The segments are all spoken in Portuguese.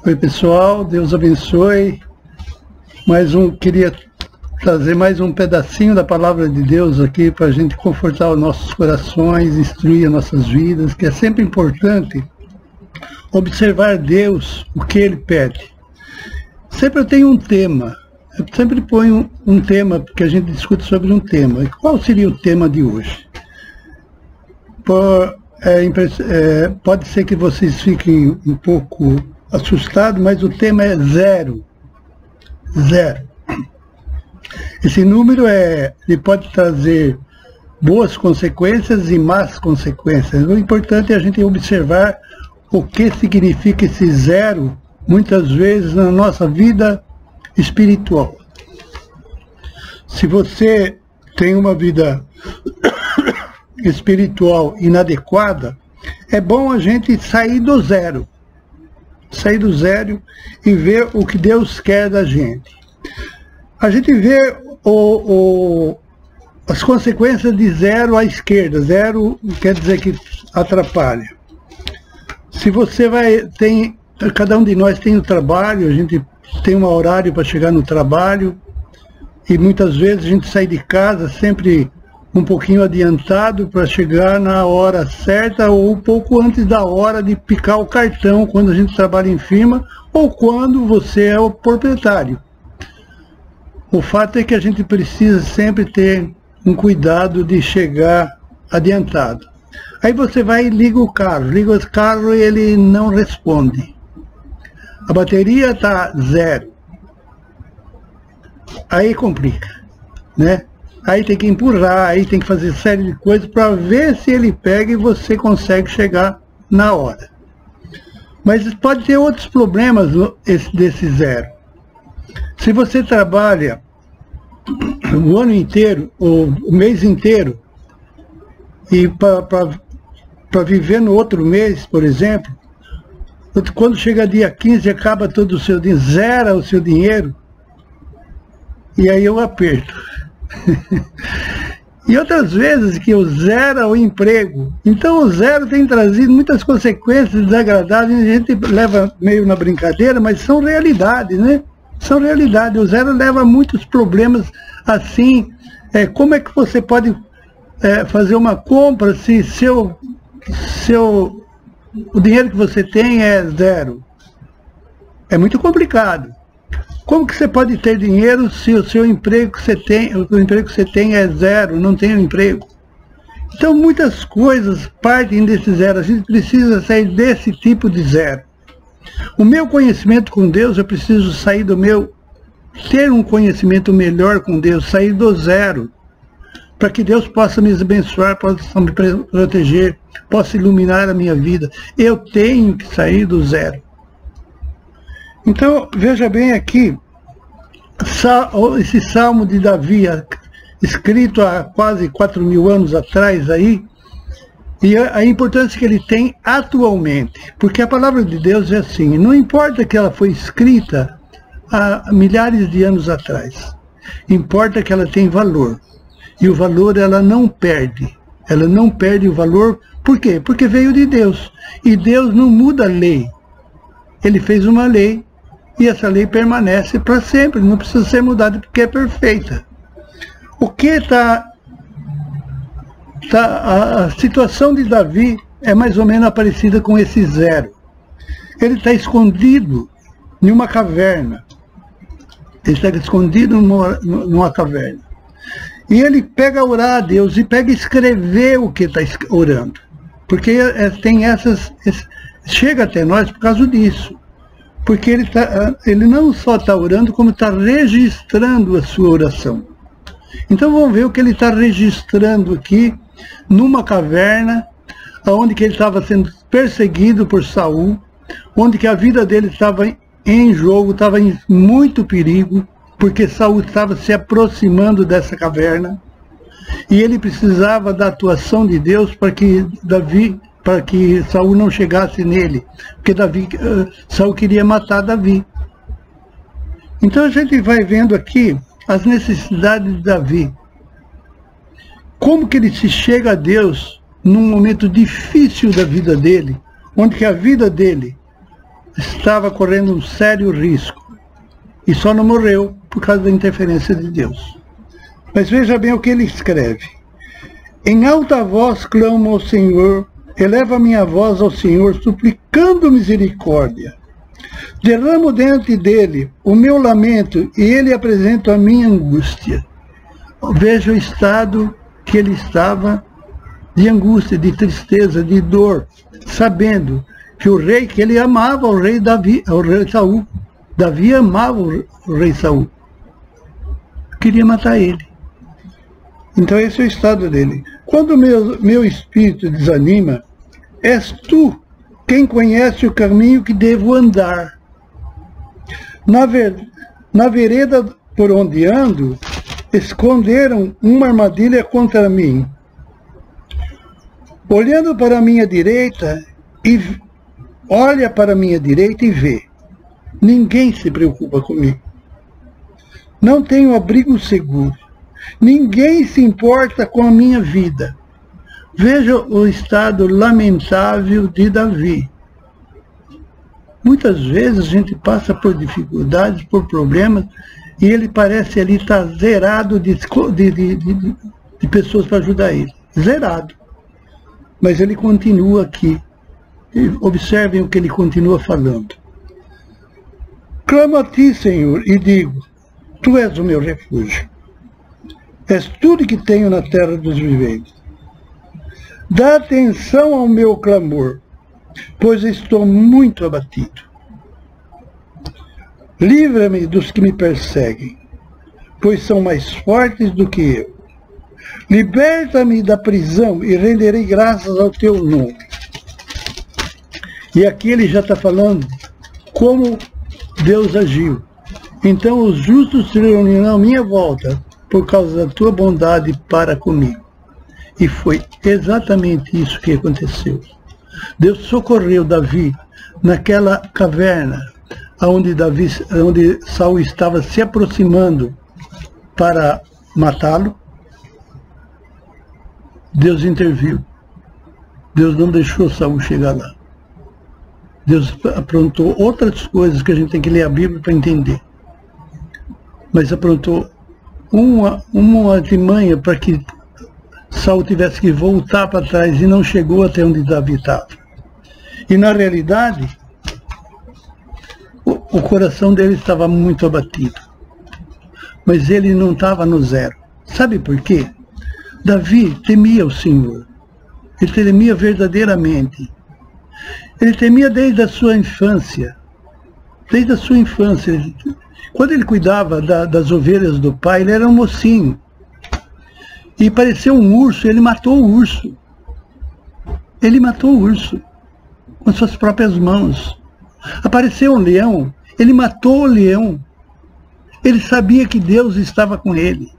Oi pessoal, Deus abençoe. Queria trazer mais um pedacinho da palavra de Deus aqui para a gente confortar os nossos corações, instruir as nossas vidas, que é sempre importante observar Deus, o que Ele pede. Sempre eu tenho um tema, eu sempre ponho um tema, porque a gente discute sobre um tema. E qual seria o tema de hoje? Pode ser que vocês fiquem um pouco assustados, mas o tema é zero. Zero. Esse número ele pode trazer boas consequências e más consequências. O importante é a gente observar o que significa esse zero, muitas vezes, na nossa vida espiritual. Se você tem uma vida espiritual inadequada, é bom a gente sair do zero. Sair do zero e ver o que Deus quer da gente. A gente vê as consequências de zero à esquerda. Zero quer dizer que atrapalha. Se você cada um de nós tem o trabalho, a gente tem um horário para chegar no trabalho, e muitas vezes a gente sai de casa sempre um pouquinho adiantado para chegar na hora certa ou um pouco antes da hora de picar o cartão quando a gente trabalha em firma ou quando você é o proprietário. O fato é que a gente precisa sempre ter um cuidado de chegar adiantado. Aí você vai e liga o carro e ele não responde. A bateria está zero. Aí complica, né? Aí tem que empurrar, aí tem que fazer série de coisas para ver se ele pega e você consegue chegar na hora. Mas pode ter outros problemas desse zero. Se você trabalha o ano inteiro, ou o mês inteiro, e para viver no outro mês, por exemplo, quando chega dia 15 acaba todo o seu dinheiro, zera o seu dinheiro, e aí eu aperto. E outras vezes que o zero é o emprego. Então o zero tem trazido muitas consequências desagradáveis, a gente leva meio na brincadeira, mas são realidades, né? São realidades. O zero leva a muitos problemas assim. Como é que você pode fazer uma compra se o dinheiro que você tem é zero? É muito complicado. Como que você pode ter dinheiro se o emprego que você tem é zero, não tem um emprego? Então muitas coisas partem desse zero, a gente precisa sair desse tipo de zero. O meu conhecimento com Deus, eu preciso sair ter um conhecimento melhor com Deus, sair do zero, para que Deus possa me abençoar, possa me proteger, possa iluminar a minha vida. Eu tenho que sair do zero. Então, veja bem aqui, esse Salmo de Davi, escrito há quase 4.000 anos atrás aí, e a importância que ele tem atualmente. Porque a palavra de Deus é assim, não importa que ela foi escrita há milhares de anos atrás, importa que ela tem valor. E o valor ela não perde o valor. Por quê? Porque veio de Deus. E Deus não muda a lei. Ele fez uma lei, e essa lei permanece para sempre, não precisa ser mudada porque é perfeita. O que a situação de Davi é mais ou menos parecida com esse zero. Ele está escondido em uma caverna. Ele está escondido numa caverna. E ele pega a orar a Deus e pega a escrever o que está orando. Porque chega até nós por causa disso. Porque ele não só está orando, como está registrando a sua oração. Então vamos ver o que ele está registrando aqui, numa caverna, onde que ele estava sendo perseguido por Saul, onde que a vida dele estava em jogo, estava em muito perigo, porque Saul estava se aproximando dessa caverna, e ele precisava da atuação de Deus para que Saul não chegasse nele, porque Saul queria matar Davi. Então a gente vai vendo aqui as necessidades de Davi. Como que ele se chega a Deus num momento difícil da vida dele, onde que a vida dele estava correndo um sério risco. E só não morreu por causa da interferência de Deus. Mas veja bem o que ele escreve. Em alta voz clamo ao Senhor, eleva minha voz ao Senhor, suplicando misericórdia. Derramo diante dele o meu lamento e ele apresenta a minha angústia. Veja o estado que ele estava de angústia, de tristeza, de dor, sabendo que o rei, que ele amava o rei Davi, o rei Saul. Davi amava o rei Saul. Queria matar ele. Então esse é o estado dele. Quando meu espírito desanima, és tu quem conhece o caminho que devo andar. Na vereda por onde ando, esconderam uma armadilha contra mim. Olhando para a minha direita, olha para a minha direita e vê. Ninguém se preocupa comigo. Não tenho abrigo seguro. Ninguém se importa com a minha vida. Veja o estado lamentável de Davi. Muitas vezes a gente passa por dificuldades, por problemas, e ele parece ali estar zerado de pessoas para ajudar ele. Zerado. Mas ele continua aqui. Observem o que ele continua falando. Clamo a ti, Senhor, e digo, tu és o meu refúgio. És tudo que tenho na terra dos viventes. Dá atenção ao meu clamor, pois estou muito abatido. Livra-me dos que me perseguem, pois são mais fortes do que eu. Liberta-me da prisão e renderei graças ao teu nome. E aqui ele já está falando como Deus agiu. Então os justos se reunirão à minha volta por causa da tua bondade para comigo. E foi exatamente isso que aconteceu. Deus socorreu Davi naquela caverna onde Saul estava se aproximando para matá-lo. Deus interviu. Deus não deixou Saul chegar lá. Deus aprontou outras coisas que a gente tem que ler a Bíblia para entender. Mas aprontou uma artimanha para que Saul tivesse que voltar para trás e não chegou até onde Davi estava. E na realidade, o coração dele estava muito abatido. Mas ele não estava no zero. Sabe por quê? Davi temia o Senhor. Ele temia verdadeiramente. Ele temia desde a sua infância. Desde a sua infância. Quando ele cuidava das ovelhas do pai, ele era um mocinho. E apareceu um urso, ele matou o urso. Ele matou o urso com suas próprias mãos. Apareceu um leão, ele matou o leão. Ele sabia que Deus estava com ele.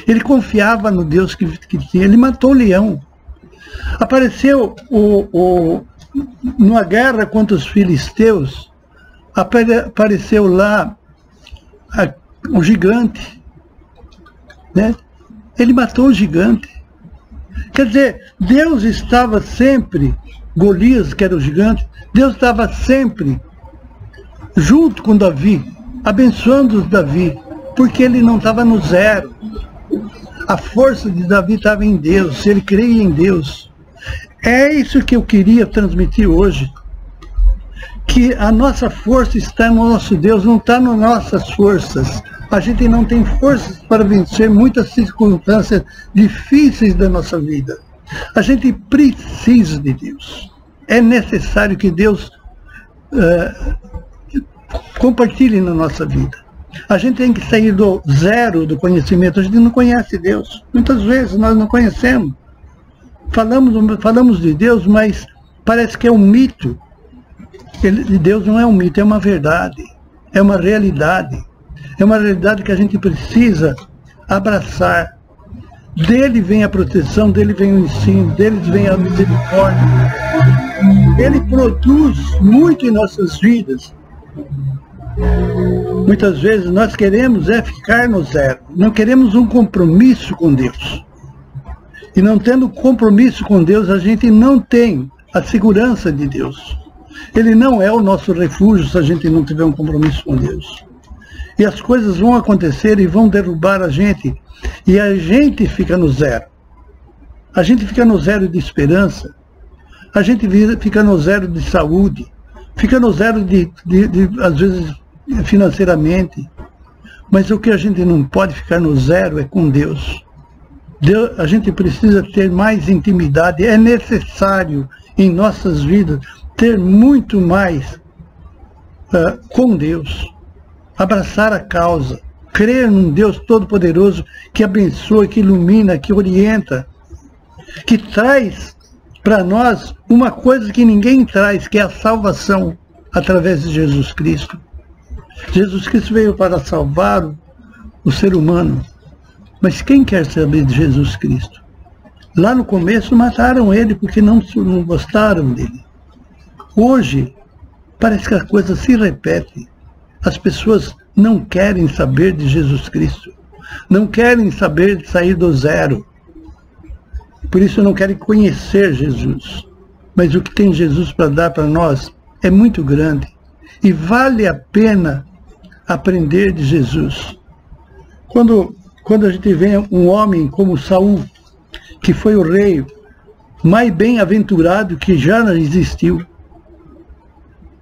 Ele confiava no Deus que tinha. Ele matou o leão. Apareceu numa guerra contra os filisteus, apareceu lá o gigante, né? Ele matou o gigante. Quer dizer, Deus estava sempre, Golias, que era o gigante, Deus estava sempre junto com Davi, abençoando Davi, porque ele não estava no zero. A força de Davi estava em Deus, ele creia em Deus. É isso que eu queria transmitir hoje. Que a nossa força está no nosso Deus, não está nas nossas forças. A gente não tem forças para vencer muitas circunstâncias difíceis da nossa vida. A gente precisa de Deus. É necessário que Deus compartilhe na nossa vida. A gente tem que sair do zero do conhecimento. A gente não conhece Deus. Muitas vezes nós não conhecemos. Falamos de Deus, mas parece que é um mito. Deus não é um mito, é uma verdade. É uma realidade. É uma realidade que a gente precisa abraçar. Dele vem a proteção, dele vem o ensino, dele vem a misericórdia. Ele produz muito em nossas vidas. Muitas vezes nós queremos ficar no zero. Não queremos um compromisso com Deus. E não tendo compromisso com Deus, a gente não tem a segurança de Deus. Ele não é o nosso refúgio se a gente não tiver um compromisso com Deus. E as coisas vão acontecer e vão derrubar a gente. E a gente fica no zero. A gente fica no zero de esperança. A gente fica no zero de saúde. Fica no zero às vezes, financeiramente. Mas o que a gente não pode ficar no zero é com Deus. A gente precisa ter mais intimidade. É necessário em nossas vidas ter muito mais com Deus. Abraçar a causa. Crer num Deus Todo-Poderoso que abençoa, que ilumina, que orienta. Que traz para nós uma coisa que ninguém traz, que é a salvação através de Jesus Cristo. Jesus Cristo veio para salvar o ser humano. Mas quem quer saber de Jesus Cristo? Lá no começo mataram ele porque não gostaram dele. Hoje, parece que a coisa se repete. As pessoas não querem saber de Jesus Cristo. Não querem saber de sair do zero. Por isso não querem conhecer Jesus. Mas o que tem Jesus para dar para nós é muito grande. E vale a pena aprender de Jesus. Quando a gente vê um homem como Saul, que foi o rei mais bem-aventurado que já existiu.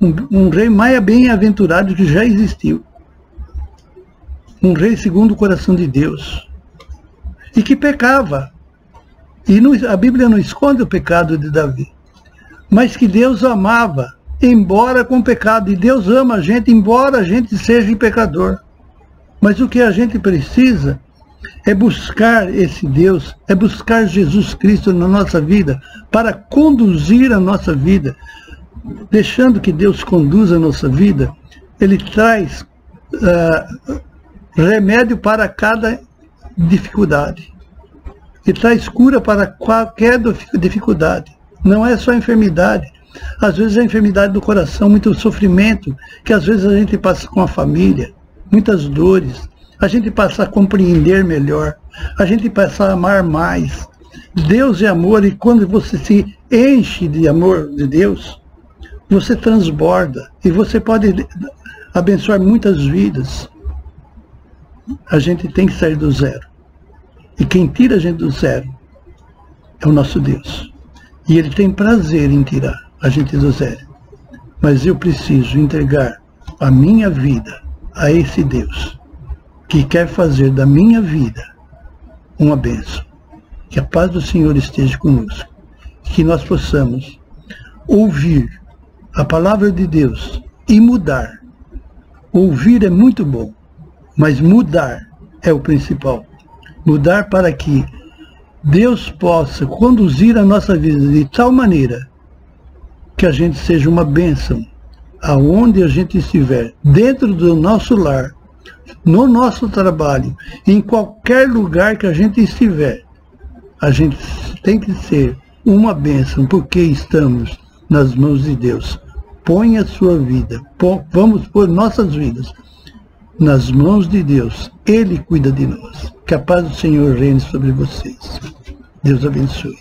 Um rei mais bem-aventurado que já existiu. Um rei segundo o coração de Deus. E que pecava. E a Bíblia não esconde o pecado de Davi. Mas que Deus amava, embora com pecado. E Deus ama a gente, embora a gente seja pecador. Mas o que a gente precisa é buscar esse Deus, é buscar Jesus Cristo na nossa vida, para conduzir a nossa vida. Deixando que Deus conduza a nossa vida, Ele traz remédio para cada dificuldade. Ele traz cura para qualquer dificuldade. Não é só enfermidade. Às vezes é a enfermidade do coração, muito sofrimento, que às vezes a gente passa com a família, muitas dores. A gente passa a compreender melhor. A gente passa a amar mais. Deus é amor, e quando você se enche de amor de Deus, você transborda e você pode abençoar muitas vidas. A gente tem que sair do zero. E quem tira a gente do zero é o nosso Deus. E Ele tem prazer em tirar a gente do zero. Mas eu preciso entregar a minha vida a esse Deus, que quer fazer da minha vida uma bênção. Que a paz do Senhor esteja conosco. Que nós possamos ouvir a palavra de Deus e mudar. Ouvir é muito bom, mas mudar é o principal. Mudar para que Deus possa conduzir a nossa vida de tal maneira que a gente seja uma bênção aonde a gente estiver, dentro do nosso lar, no nosso trabalho, em qualquer lugar que a gente estiver. A gente tem que ser uma bênção, porque estamos nas mãos de Deus. Põe a sua vida, vamos pôr nossas vidas nas mãos de Deus. Ele cuida de nós. Que a paz do Senhor reine sobre vocês. Deus abençoe.